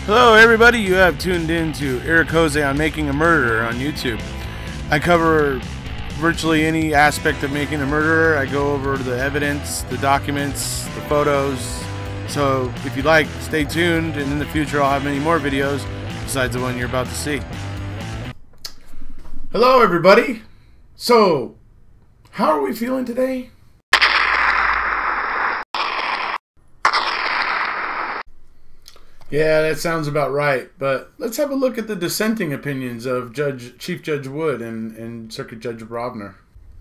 Hello everybody, you have tuned in to Eric Jose on Making a Murderer on YouTube. I cover virtually any aspect of making a murderer. I go over the evidence, the documents, the photos. So if you like, stay tuned, and in the future I'll have many more videos besides the one you're about to see. Hello everybody. So, how are we feeling today? Yeah, that sounds about right, but let's have a look at the dissenting opinions of Chief Judge Wood and Circuit Judge Rovner.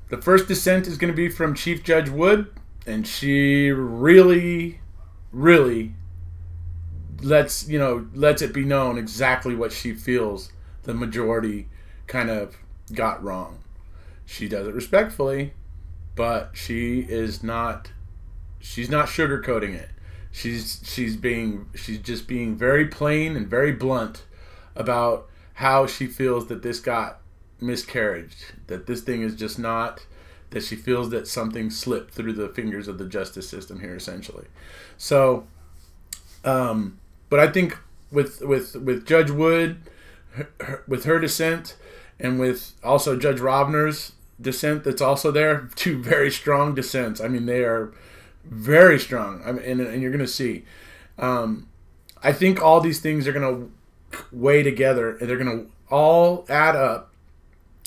The first dissent is going to be from Chief Judge Wood, and she really lets it be known exactly what she feels the majority kind of got wrong. She does it respectfully, but she's not sugarcoating it. She's just being very plain and very blunt about how she feels that this got miscarried, that this thing is just not, that she feels that something slipped through the fingers of the justice system here, essentially. So, but I think with Judge Wood, with her dissent, and with also Judge Rovner's dissent that's also there, two very strong dissents. I mean, they are very strong. I mean, and you're going to see. I think all these things are going to weigh together, and they're going to all add up,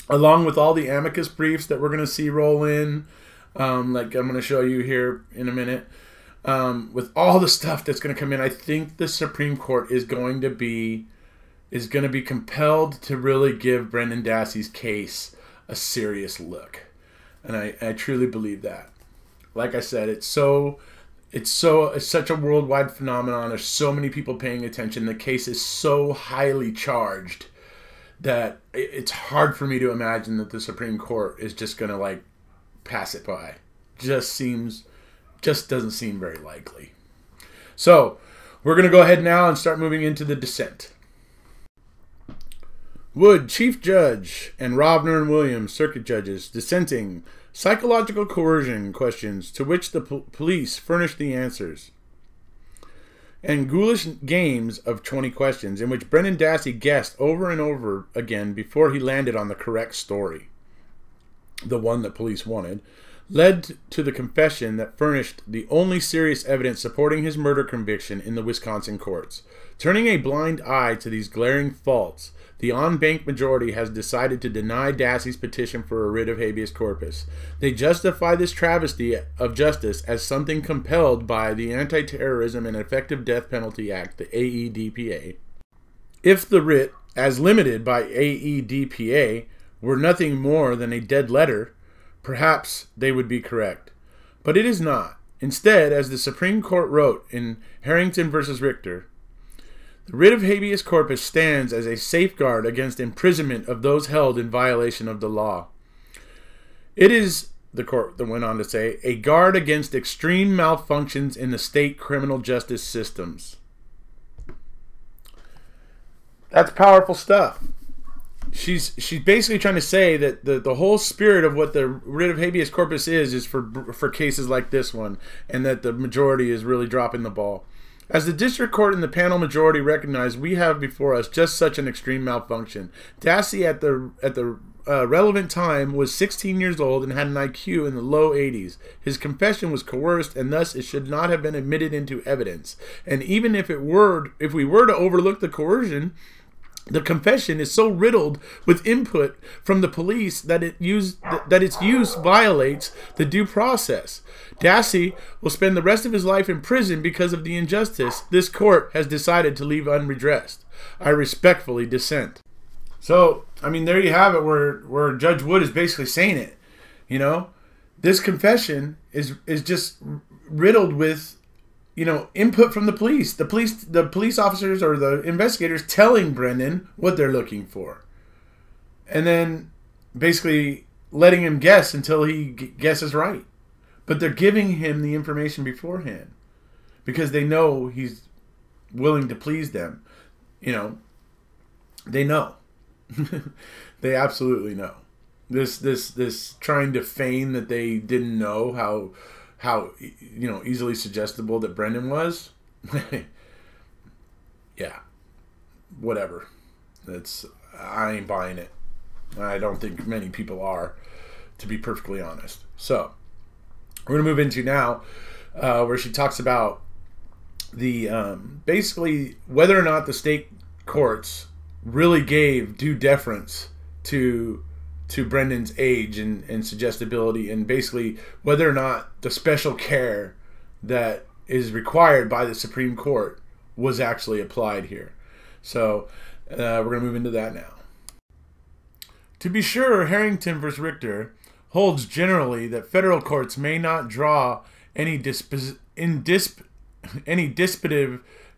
along with all the amicus briefs that we're going to see roll in, like I'm going to show you here in a minute. With all the stuff that's going to come in, I think the Supreme Court is going to be compelled to really give Brendan Dassey's case a serious look, and I truly believe that. Like I said, it's such a worldwide phenomenon. There's so many people paying attention. The case is so highly charged that it's hard for me to imagine that the Supreme Court is just going to like pass it by. Just doesn't seem very likely. So we're going to go ahead now and start moving into the dissent. Wood, Chief Judge, and Rovner and Williams, Circuit Judges, dissenting. Psychological coercion questions to which the police furnished the answers. And ghoulish games of 20 questions in which Brendan Dassey guessed over and over again before he landed on the correct story, the one that police wanted, led to the confession that furnished the only serious evidence supporting his murder conviction in the Wisconsin courts. Turning a blind eye to these glaring faults, the Banc majority has decided to deny Dassey's petition for a writ of habeas corpus. They justify this travesty of justice as something compelled by the Anti-Terrorism and Effective Death Penalty Act, the AEDPA. If the writ, as limited by AEDPA, were nothing more than a dead letter, perhaps they would be correct. But it is not. Instead, as the Supreme Court wrote in Harrington v. Richter, the writ of habeas corpus stands as a safeguard against imprisonment of those held in violation of the law. It is, the court went on to say, a guard against extreme malfunctions in the state criminal justice systems. That's powerful stuff. She's basically trying to say that the whole spirit of what the writ of habeas corpus is for cases like this one, and that the majority is really dropping the ball. As the district court and the panel majority recognize, we have before us just such an extreme malfunction. Dassey at the relevant time was 16 years old and had an IQ in the low 80s. His confession was coerced, and thus it should not have been admitted into evidence. And even if we were to overlook the coercion, the confession is so riddled with input from the police that its use violates the due process. Dassey will spend the rest of his life in prison because of the injustice this court has decided to leave unredressed. I respectfully dissent. So, I mean, there you have it, where Judge Wood is basically saying it. You know, this confession is just riddled with, you know, input from the police. The police officers or the investigators telling Brendan what they're looking for, and then basically letting him guess until he guesses right. But they're giving him the information beforehand because they know he's willing to please them. You know, they know. They absolutely know. This trying to feign that they didn't know how you know, easily suggestible that Brendan was. Yeah, whatever. I ain't buying it. I don't think many people are, to be perfectly honest. So we're going to move into now where she talks about the basically whether or not the state courts really gave due deference to Brendan's age and suggestibility, and basically whether or not the special care that is required by the Supreme Court was actually applied here. So we're going to move into that now. To be sure, Harrington v. Richter holds generally that federal courts may not draw any dispositive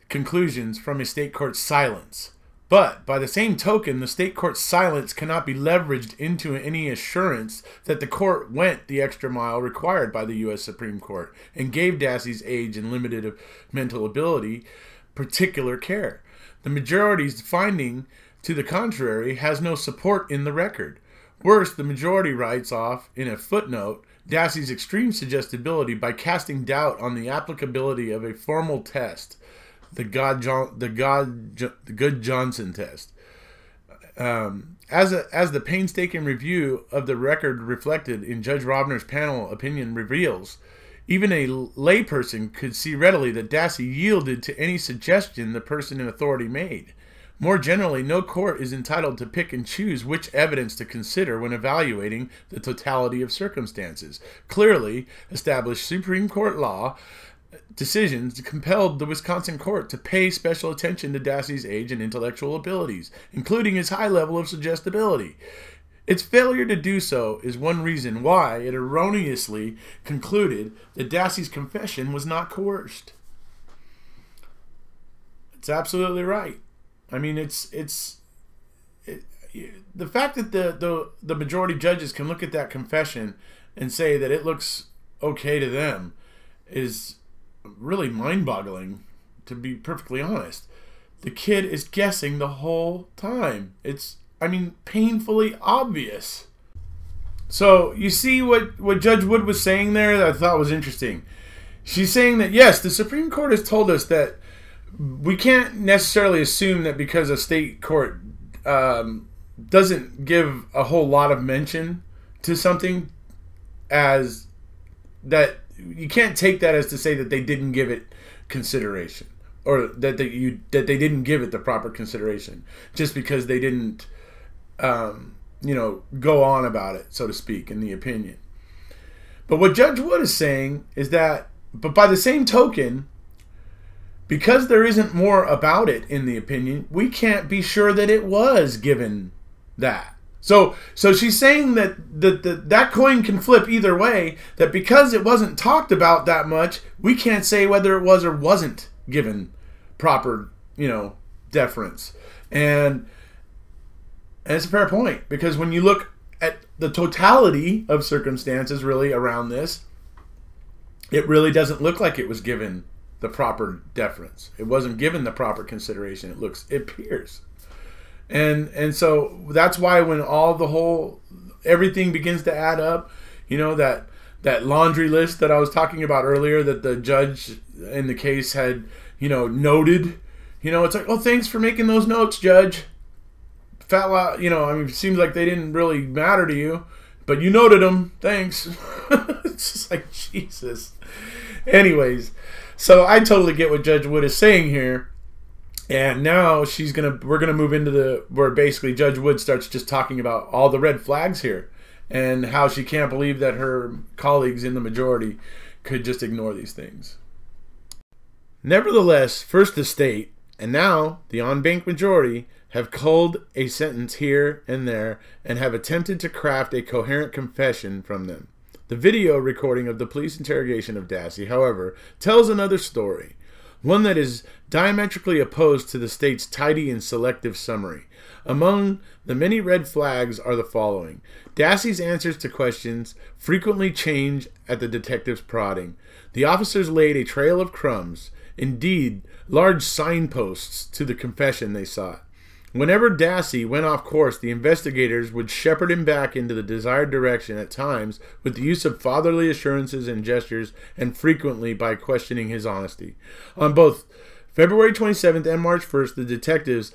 conclusions from a state court's silence. But, by the same token, the state court's silence cannot be leveraged into any assurance that the court went the extra mile required by the U.S. Supreme Court and gave Dassey's age and limited mental ability particular care. The majority's finding to the contrary has no support in the record. Worse, the majority writes off, in a footnote, Dassey's extreme suggestibility by casting doubt on the applicability of a formal test, the Good-Johnson test. As the painstaking review of the record reflected in Judge Rovner's panel opinion reveals, even a layperson could see readily that Dassey yielded to any suggestion the person in authority made. More generally, no court is entitled to pick and choose which evidence to consider when evaluating the totality of circumstances. Clearly established Supreme Court law decisions compelled the Wisconsin court to pay special attention to Dassey's age and intellectual abilities, including his high level of suggestibility. Its failure to do so is one reason why it erroneously concluded that Dassey's confession was not coerced. It's absolutely right. I mean, the fact that the majority judges can look at that confession and say that it looks okay to them is really mind-boggling, to be perfectly honest. The kid is guessing the whole time. It's, I mean, painfully obvious. So you see what Judge Wood was saying there that I thought was interesting. She's saying that, yes, the Supreme Court has told us that we can't necessarily assume that because a state court doesn't give a whole lot of mention to something, as that you can't take that as to say that they didn't give it consideration, or that they didn't give it the proper consideration just because they didn't go on about it, so to speak, in the opinion. But what Judge Wood is saying is that, but by the same token, because there isn't more about it in the opinion, we can't be sure that it was given that. So she's saying that that coin can flip either way, that because it wasn't talked about that much, we can't say whether it was or wasn't given proper, deference. And it's a fair point, because when you look at the totality of circumstances really around this, it really doesn't look like it was given the proper deference. It wasn't given the proper consideration. It appears. And so that's why when everything begins to add up, that laundry list that I was talking about earlier that the judge in the case had, noted, it's like, oh, thanks for making those notes, Judge. It seems like they didn't really matter to you, but you noted them. Thanks. It's just like, Jesus. Anyways, so I totally get what Judge Wood is saying here. And now we're gonna move into where basically Judge Wood starts just talking about all the red flags here and how she can't believe that her colleagues in the majority could just ignore these things. Nevertheless, first the state, and now the Banc majority, have culled a sentence here and there and have attempted to craft a coherent confession from them. The video recording of the police interrogation of Dassey, however, tells another story, one that is diametrically opposed to the state's tidy and selective summary. Among the many red flags are the following. Dassey's answers to questions frequently change at the detective's prodding. The officers laid a trail of crumbs, indeed, large signposts to the confession they sought. Whenever Dassey went off course, the investigators would shepherd him back into the desired direction, at times with the use of fatherly assurances and gestures, and frequently by questioning his honesty. On both February 27th and March 1st, the detectives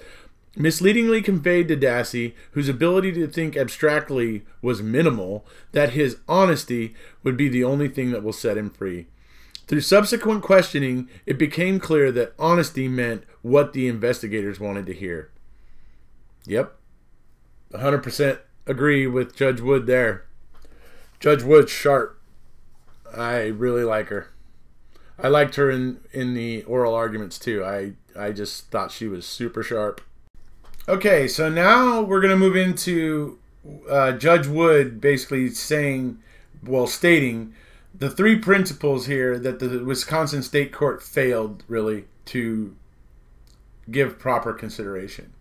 misleadingly conveyed to Dassey, whose ability to think abstractly was minimal, that his honesty would be the only thing that will set him free. Through subsequent questioning, it became clear that honesty meant what the investigators wanted to hear. Yep, 100% agree with Judge Wood there. Judge Wood's sharp. I really like her. I liked her in the oral arguments too. I just thought she was super sharp. Okay, so now we're going to move into Judge Wood basically saying, well, stating the three principles here that the Wisconsin State Court failed really to give proper consideration.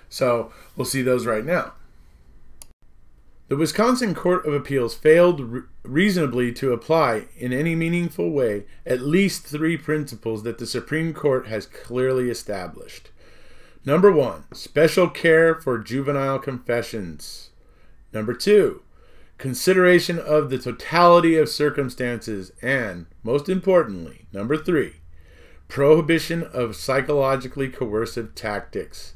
So we'll see those right now. The Wisconsin Court of Appeals failed reasonably to apply in any meaningful way at least three principles that the Supreme Court has clearly established. Number 1, special care for juvenile confessions. Number 2, consideration of the totality of circumstances. And, most importantly, number 3, prohibition of psychologically coercive tactics.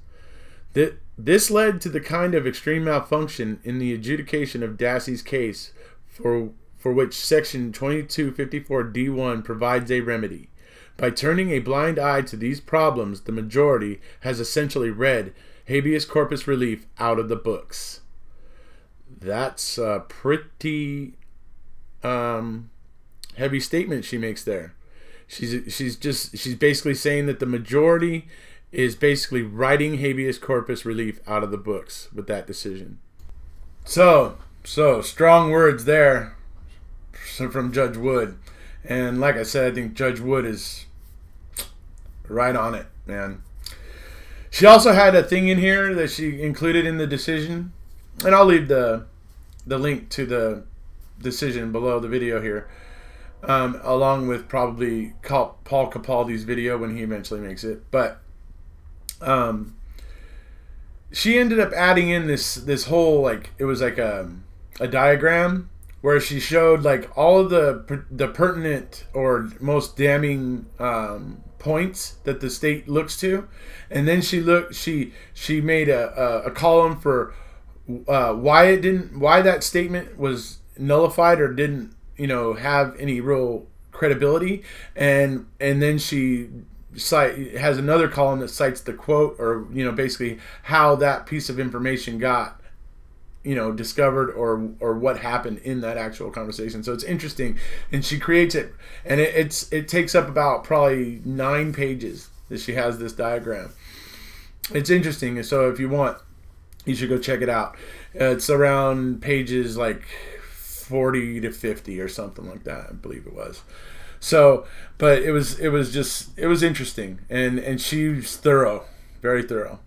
This led to the kind of extreme malfunction in the adjudication of Dassey's case for which Section 2254D1 provides a remedy. By turning a blind eye to these problems, the majority has essentially read habeas corpus relief out of the books. That's a pretty heavy statement she makes there. She's basically saying that the majority is basically writing habeas corpus relief out of the books with that decision. So strong words there from Judge Wood. And like I said, I think Judge Wood is right on it, man. She also had a thing in here that she included in the decision. And I'll leave the link to the decision below the video here. Along with probably Paul Capaldi's video when he eventually makes it. But she ended up adding in this whole, like, it was like a diagram where she showed like all of the pertinent or most damning points that the state looks to, and then she made a column for why that statement was nullified or didn't have any real credibility, and then she has another column that cites the quote, or basically how that piece of information got discovered or what happened in that actual conversation. So it's interesting, and she creates it, and it takes up about probably 9 pages that she has this diagram. It's interesting, so if you want, you should go check it out. It's around pages like 40 to 50 or something like that, I believe it was. So, but it was interesting, and she's thorough, very thorough.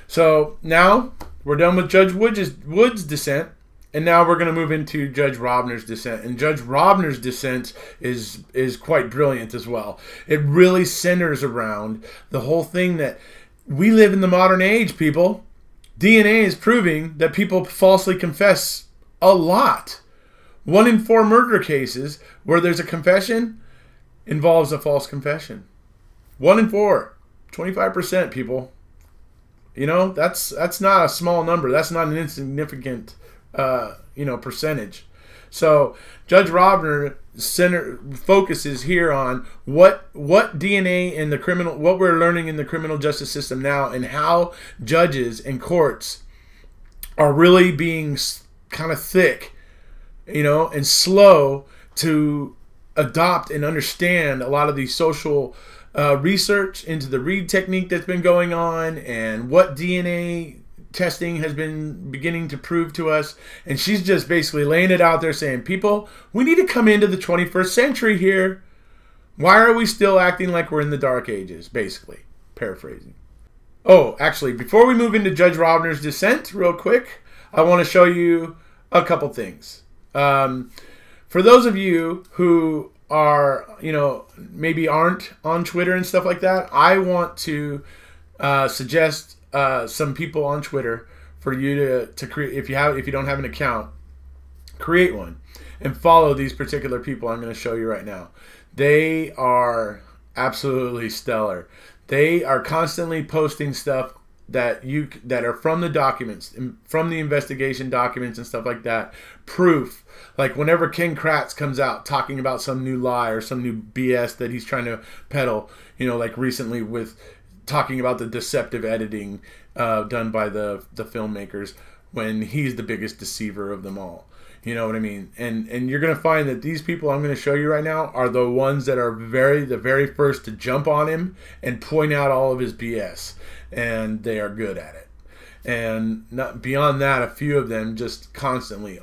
So now we're done with Judge Wood's dissent, and now we're going to move into Judge Rovner's dissent. And Judge Rovner's dissent is quite brilliant as well. It really centers around the whole thing that we live in the modern age, people. DNA is proving that people falsely confess a lot. 1 in 4 murder cases where there's a confession involves a false confession. 1 in 4, 25%, people. That's not a small number. That's not an insignificant, percentage. So Judge Rovner focuses here on what DNA in the criminal, what we're learning in the criminal justice system now, and how judges and courts are really being kind of thick, and slow to adopt and understand a lot of these social research into the Reed technique that's been going on, and what DNA testing has been beginning to prove to us. And she's just basically laying it out there saying, people, we need to come into the 21st century here. Why are we still acting like we're in the dark ages? Basically, paraphrasing. Oh, actually, before we move into Judge Rovner's dissent real quick, I want to show you a couple things. For those of you who are, maybe aren't on Twitter and stuff like that, I want to suggest some people on Twitter for you to create. If you don't have an account, create one and follow these particular people I'm going to show you right now. They are absolutely stellar. They are constantly posting stuff that are from the documents, from the investigation documents and stuff like that, proof. Like whenever Ken Kratz comes out talking about some new lie or some new BS that he's trying to peddle, like recently with talking about the deceptive editing done by the filmmakers, when he's the biggest deceiver of them all. You know what I mean? And you're going to find that these people I'm going to show you right now are the ones that are the very first to jump on him and point out all of his BS. And they are good at it. And not beyond that, a few of them just constantly,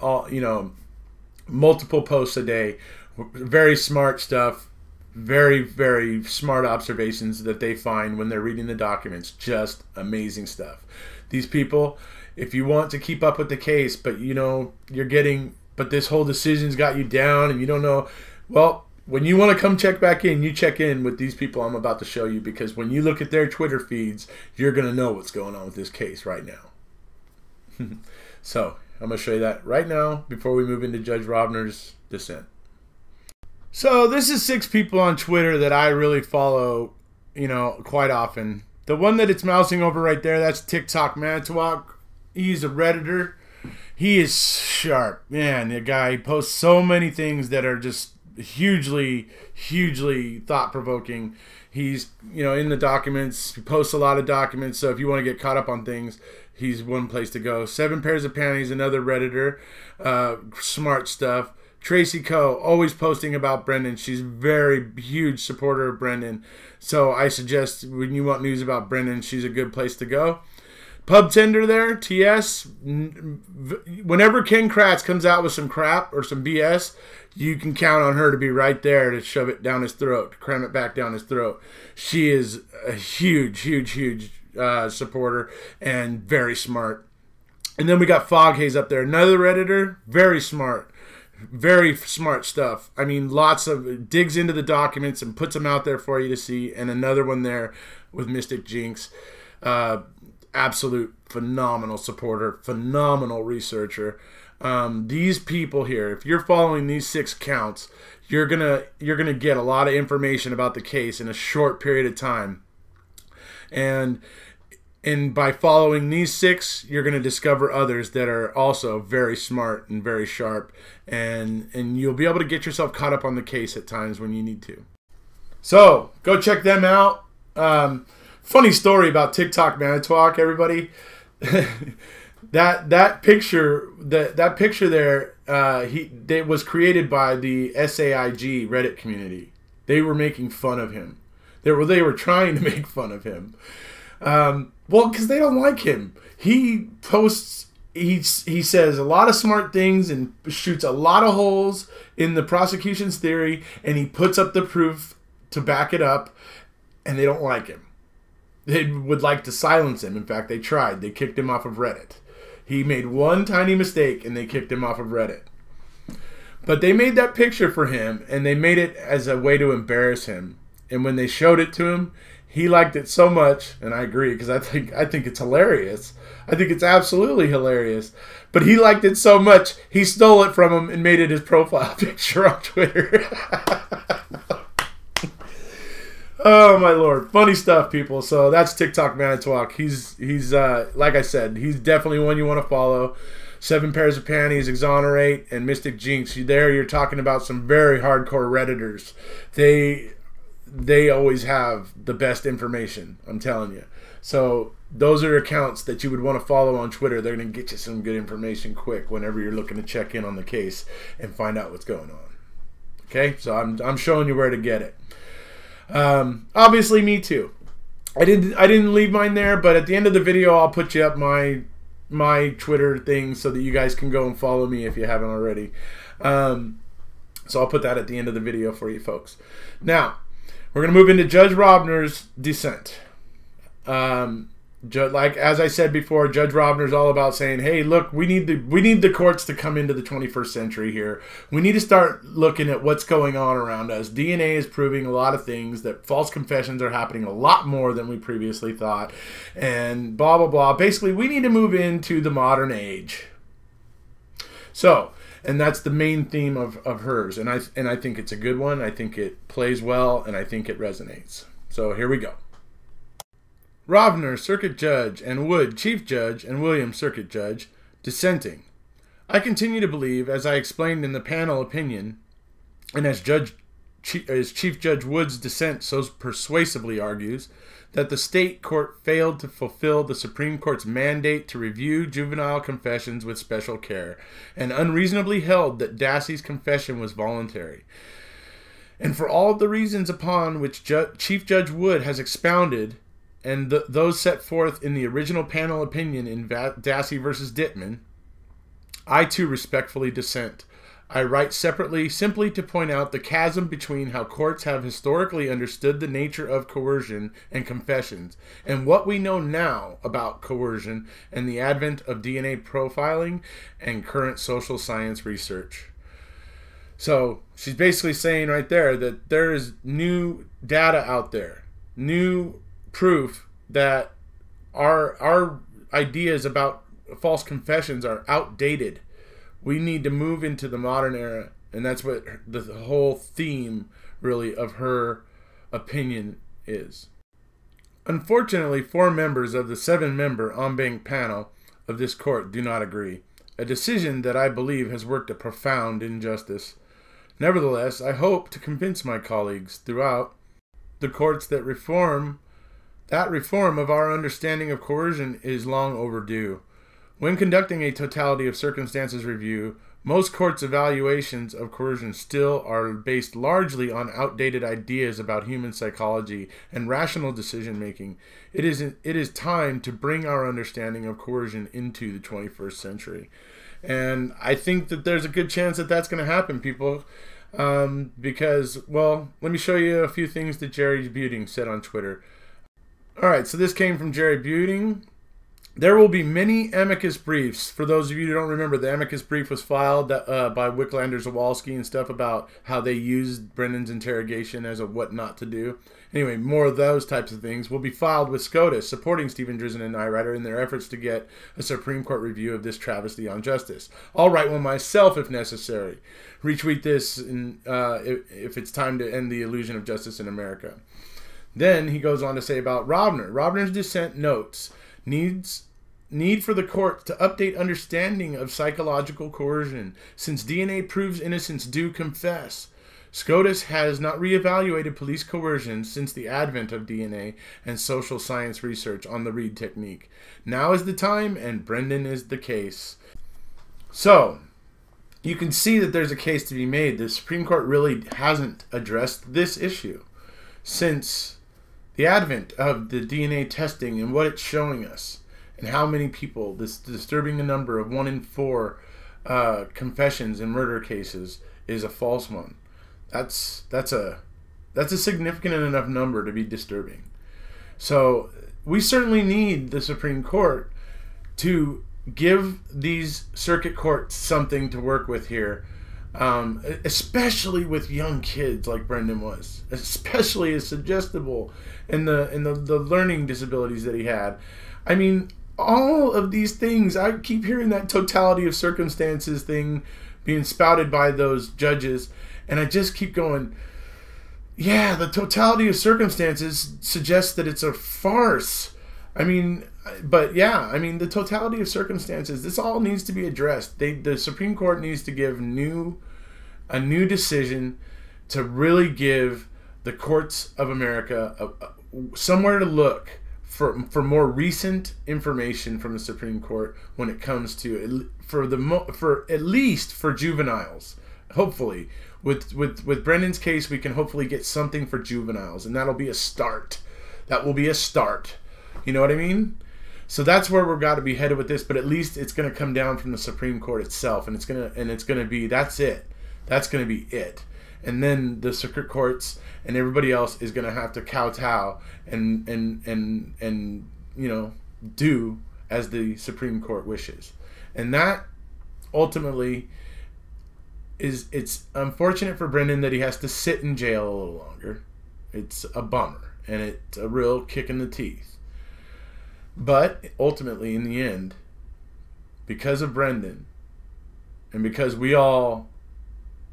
multiple posts a day, very smart stuff, very, very smart observations that they find when they're reading the documents. Just amazing stuff. These people, if you want to keep up with the case, but but this whole decision's got you down and you don't know, well, when you want to come check back in, you check in with these people I'm about to show you, because when you look at their Twitter feeds, you're going to know what's going on with this case right now. So I'm going to show you that right now before we move into Judge Rovner's dissent. So this is 6 people on Twitter that I really follow, quite often. The one that it's mousing over right there, that's TikTok Manitowoc. He's a Redditor. He is sharp. Man, the guy posts so many things that are just hugely, hugely thought-provoking. He's, in the documents. He posts a lot of documents, so if you want to get caught up on things, he's one place to go. 7 Pairs of Panties, another Redditor. Smart stuff. Tracy Coe, always posting about Brendan. She's a very huge supporter of Brendan. So I suggest when you want news about Brendan, she's a good place to go. Pub Tender there, TS. Whenever Ken Kratz comes out with some crap or some BS, you can count on her to be right there to shove it down his throat, to cram it back down his throat. She is a huge, huge, huge supporter and very smart. And then we got Foghaze up there, another Redditor, very smart. Very smart stuff. I mean, lots of digs into the documents and puts them out there for you to see. And another one there with Mystic Jinx. Absolute phenomenal supporter, phenomenal researcher. These people here, if you're following these 6 counts, you're gonna get a lot of information about the case in a short period of time. And by following these 6, you're going to discover others that are also very smart and very sharp. And you'll be able to get yourself caught up on the case at times when you need to. So, go check them out. Funny story about TikTok Manitowoc, everybody. that picture there, it was created by the SAIG Reddit community. They were making fun of him. They were trying to make fun of him. Well, because they don't like him. He posts, he says a lot of smart things and shoots a lot of holes in the prosecution's theory, and he puts up the proof to back it up, and they don't like him. They would like to silence him. In fact, they tried. They kicked him off of Reddit. He made one tiny mistake, and they kicked him off of Reddit. But they made that picture for him, and they made it as a way to embarrass him. And when they showed it to him, he liked it so much, and I agree, because I think it's hilarious. I think it's absolutely hilarious. But he liked it so much, he stole it from him and made it his profile picture on Twitter. Oh my Lord, funny stuff, people. So that's TikTok Manitowoc. He's like I said, he's definitely one you want to follow. 7 Pairs of Panties, Exonerate, and Mystic Jinx. You're talking about some very hardcore Redditors. They always have the best information, I'm telling you. So those are accounts that you would want to follow on Twitter. They're going to get you some good information quick whenever you're looking to check in on the case and find out what's going on. Okay, so I'm showing you where to get it. Obviously, me too. I didn't leave mine there, but at the end of the video, I'll put you up my Twitter thing so that you guys can go and follow me if you haven't already. So I'll put that at the end of the video for you folks. Now, we're going to move into Judge Rovner's dissent. Like as I said before, Judge Rovner is all about saying, "Hey, look, we need the courts to come into the 21st century here. We need to start looking at what's going on around us. DNA is proving a lot of things, that false confessions are happening a lot more than we previously thought, and blah blah blah. Basically, we need to move into the modern age." So, and that's the main theme of hers, and I think it's a good one. I think it plays well, and I think it resonates. So here we go. Rovner, Circuit Judge, and Wood, Chief Judge, and Williams, Circuit Judge, dissenting. I continue to believe, as I explained in the panel opinion, and as Chief Judge Wood's dissent so persuasively argues, that the state court failed to fulfill the Supreme Court's mandate to review juvenile confessions with special care, and unreasonably held that Dassey's confession was voluntary. And for all of the reasons upon which Chief Judge Wood has expounded, and those set forth in the original panel opinion in Dassey versus Dittman, I too respectfully dissent. I write separately simply to point out the chasm between how courts have historically understood the nature of coercion and confessions, and what we know now about coercion and the advent of DNA profiling and current social science research. So she's basically saying right there that there is new data out there, new proof that our ideas about false confessions are outdated. We need to move into the modern era, and that's what the whole theme, really, of her opinion is. Unfortunately, 4 members of the 7-member Banc panel of this court do not agree, a decision that I believe has worked a profound injustice. Nevertheless, I hope to convince my colleagues throughout the courts that reform of our understanding of coercion is long overdue. When conducting a totality of circumstances review, most courts' evaluations of coercion still are based largely on outdated ideas about human psychology and rational decision-making. It is time to bring our understanding of coercion into the 21st century. And I think that there's a good chance that that's going to happen, people. Because, well, let me show you a few things that Jerry Buting said on Twitter. All right, so this came from Jerry Buting. There will be many amicus briefs. For those of you who don't remember, the amicus brief was filed by Wicklander, Zawalski, and stuff about how they used Brendan's interrogation as a what not to do. Anyway, more of those types of things will be filed with SCOTUS, supporting Stephen Drizzen and Nyrider in their efforts to get a Supreme Court review of this travesty on justice. I'll write one myself if necessary. Retweet this if it's time to end the illusion of justice in America. Then he goes on to say about Rovner. Rovner's dissent notes need for the court to update understanding of psychological coercion, since DNA proves innocents do confess. SCOTUS has not reevaluated police coercion since the advent of DNA and social science research on the Reid technique. Now is the time, and Brendan is the case. So, you can see that there's a case to be made. The Supreme Court really hasn't addressed this issue since the advent of the DNA testing and what it's showing us, and how many people, this disturbing number of 1 in 4 confessions in murder cases is a false one. That's a significant enough number to be disturbing. So we certainly need the Supreme Court to give these circuit courts something to work with here, especially with young kids like Brendan was, especially as suggestible in the learning disabilities that he had. I mean, all of these things, I keep hearing that totality of circumstances thing being spouted by those judges, and I just keep going, yeah, the totality of circumstances suggests that it's a farce. I mean, but yeah, I mean, the totality of circumstances, this all needs to be addressed. The Supreme Court needs to give a new decision to really give the courts of America somewhere to look for more recent information from the Supreme Court when it comes to for at least for juveniles. Hopefully, with Brendan's case, we can hopefully get something for juveniles, and that'll be a start. That will be a start. You know what I mean? So that's where we've got to be headed with this. But at least it's going to come down from the Supreme Court itself, and it's gonna be that's it. That's going to be it. And then the circuit courts and everybody else is going to have to kowtow and you know, do as the Supreme Court wishes. And that ultimately it's unfortunate for Brendan that he has to sit in jail a little longer. It's a bummer, and it's a real kick in the teeth. But ultimately, in the end, because of Brendan, and because we all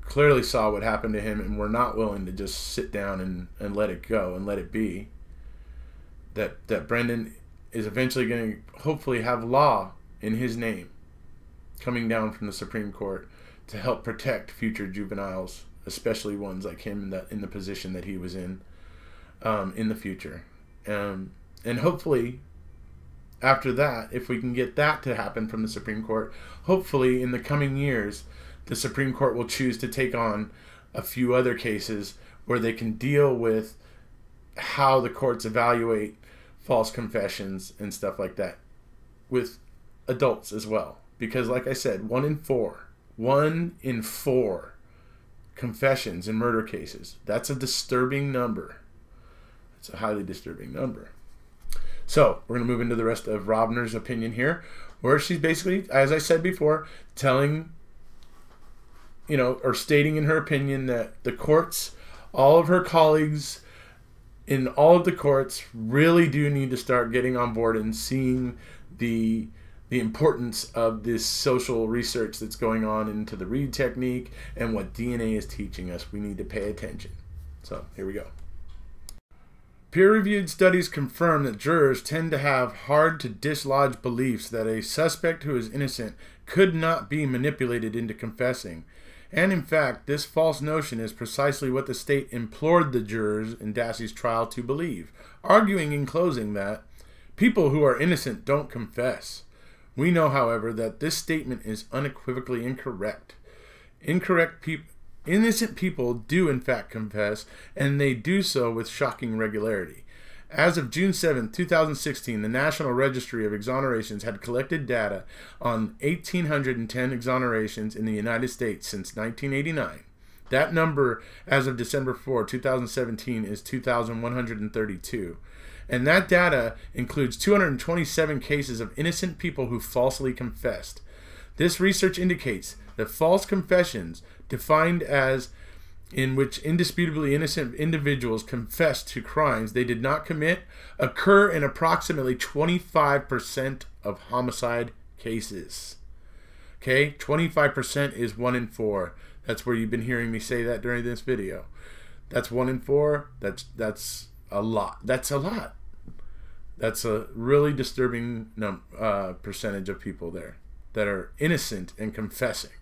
clearly saw what happened to him and we're not willing to just sit down and let it go and let it be, that Brendan is eventually going to hopefully have law in his name coming down from the Supreme Court to help protect future juveniles, especially ones like him in the position that he was in the future. And hopefully, after that, if we can get that to happen from the Supreme Court, hopefully in the coming years, the Supreme Court will choose to take on a few other cases where they can deal with how the courts evaluate false confessions and stuff like that with adults as well. Because like I said, 1 in 4 confessions in murder cases, that's a disturbing number. It's a highly disturbing number. So we're going to move into the rest of Rovner's opinion here, where she's basically, as I said before, telling, or stating in her opinion that the courts, all of her colleagues in all of the courts really do need to start getting on board and seeing the importance of this social research that's going on into the Reed technique and what DNA is teaching us. We need to pay attention. So here we go. Peer-reviewed studies confirm that jurors tend to have hard-to-dislodge beliefs that a suspect who is innocent could not be manipulated into confessing. And in fact, this false notion is precisely what the state implored the jurors in Dassey's trial to believe, arguing in closing that people who are innocent don't confess. We know, however, that this statement is unequivocally incorrect. Innocent people do in fact confess, and they do so with shocking regularity. As of June 7, 2016, the National Registry of Exonerations had collected data on 1,810 exonerations in the United States since 1989. That number, as of December 4, 2017, is 2,132. And that data includes 227 cases of innocent people who falsely confessed. This research indicates that false confessions, defined as in which indisputably innocent individuals confess to crimes they did not commit, occur in approximately 25% of homicide cases. Okay, 25% is 1 in 4. That's where you've been hearing me say that during this video. That's 1 in 4. That's a lot. That's a lot. That's a really disturbing percentage of people there that are innocent and confessing.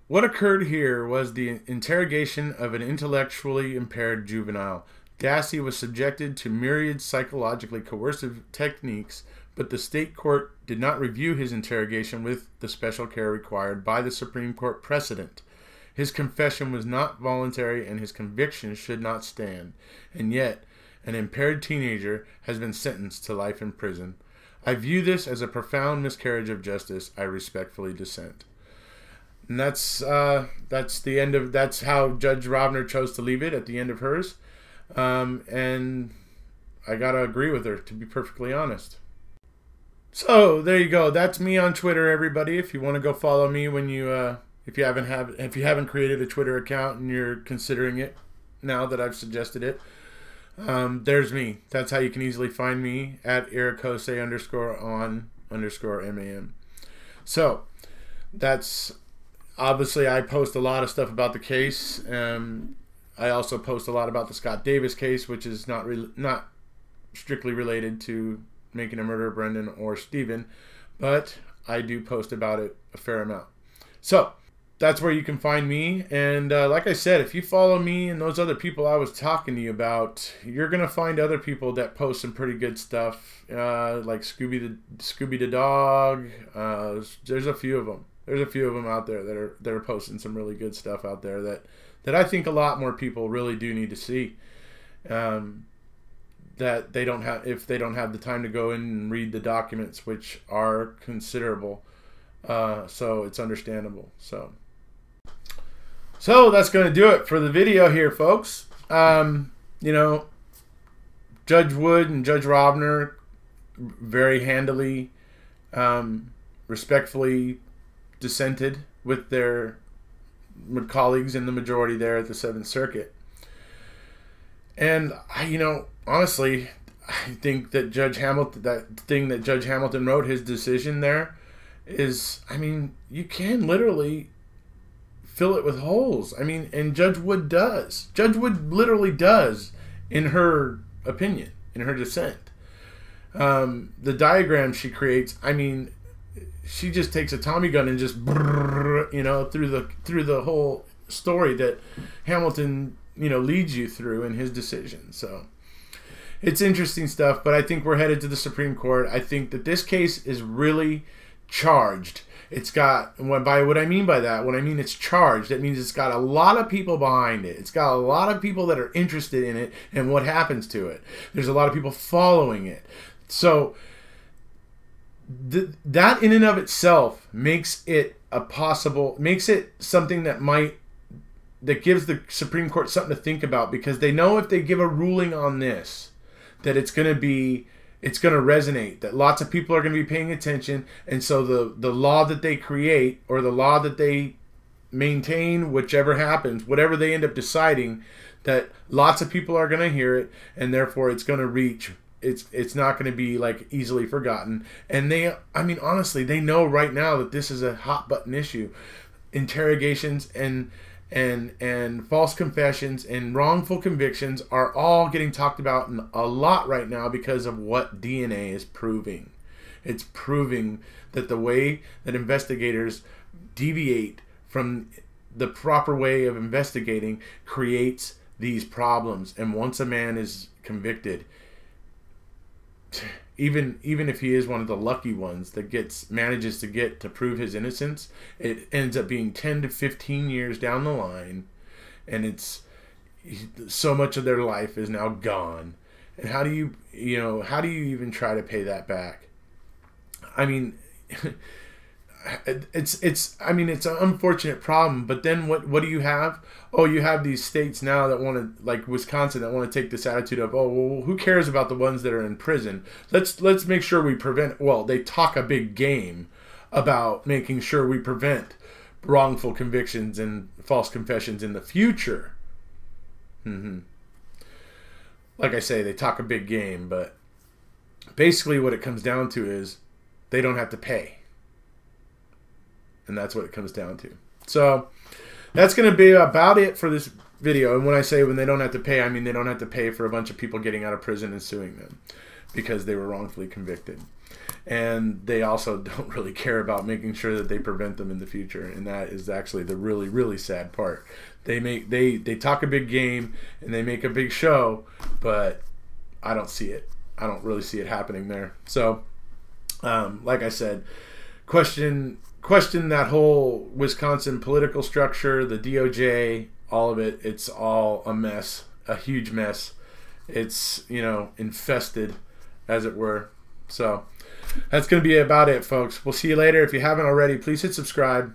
What occurred here was the interrogation of an intellectually impaired juvenile. Dassey was subjected to myriad psychologically coercive techniques, but the state court did not review his interrogation with the special care required by the Supreme Court precedent. His confession was not voluntary and his conviction should not stand. And yet, an impaired teenager has been sentenced to life in prison. I view this as a profound miscarriage of justice. I respectfully dissent. And that's how Judge Rovner chose to leave it at the end of hers. And I gotta agree with her, to be perfectly honest. So there you go. That's me on Twitter, everybody. If you want to go follow me when if you haven't created a Twitter account and you're considering it now that I've suggested it, there's me. That's how you can easily find me at irikose_on_MAM. So that's obviously I post a lot of stuff about the case. I also post a lot about the Scott Davis case, which is not strictly related to making a murder of Brendan or Stephen, but I do post about it a fair amount. So that's where you can find me. And like I said, if you follow me and those other people I was talking to you about, you're going to find other people that post some pretty good stuff, like Scooby the Dog. There's a few of them. There's a few of them out there that are posting some really good stuff out there that I think a lot more people really do need to see. That they don't have, if they don't have the time to go in and read the documents, which are considerable. So it's understandable. So that's going to do it for the video here, folks. Judge Wood and Judge Rovner very handily, respectfully dissented with their colleagues in the majority there at the 7th Circuit. And honestly, I think that Judge Hamilton wrote, his decision there is, you can literally fill it with holes. And Judge Wood does. Judge Wood literally does, in her opinion, in her dissent. The diagram she creates, I mean, she just takes a Tommy gun and just, you know, through the whole story that Hamilton, you know, leads you through in his decision. So it's interesting stuff, but I think we're headed to the Supreme Court. I think that this case is really charged. It's got, by what I mean by that, when I mean it's charged, that means it's got a lot of people behind it. It's got a lot of people that are interested in it and what happens to it. There's a lot of people following it. So that in and of itself makes it something that gives the Supreme Court something to think about, because they know if they give a ruling on this, that it's going to resonate, that lots of people are going to be paying attention. And so the law that they create, or the law that they maintain, whichever happens, whatever they end up deciding, that lots of people are going to hear it, and therefore it's going to reach, it's not going to be like easily forgotten. And honestly, they know right now that this is a hot button issue. Interrogations and false confessions and wrongful convictions are all getting talked about a lot right now because of what DNA is proving. It's proving that the way that investigators deviate from the proper way of investigating creates these problems. And once a man is convicted, even if he is one of the lucky ones that manages to prove his innocence, it ends up being 10 to 15 years down the line, and it's so much of their life is now gone. And how do you even try to pay that back? I mean, it's an unfortunate problem, but then what do you have? Oh, you have these states now that want to, like Wisconsin, that want to take this attitude of, oh, well, who cares about the ones that are in prison? Let's make sure we prevent. Well, they talk a big game about making sure we prevent wrongful convictions and false confessions in the future. Like I say, they talk a big game, but basically what it comes down to is they don't have to pay. And that's what it comes down to. So that's going to be about it for this video. And when I say when they don't have to pay, I mean they don't have to pay for a bunch of people getting out of prison and suing them because they were wrongfully convicted. And they also don't really care about making sure that they prevent them in the future. And that is actually the really, really sad part. They talk a big game and they make a big show, but I don't see it. I don't really see it happening there. So, like I said, question that whole Wisconsin political structure, the DOJ, all of it. It's all a mess, a huge mess. It's, infested, as it were. So that's going to be about it, folks. We'll see you later. If you haven't already, please hit subscribe.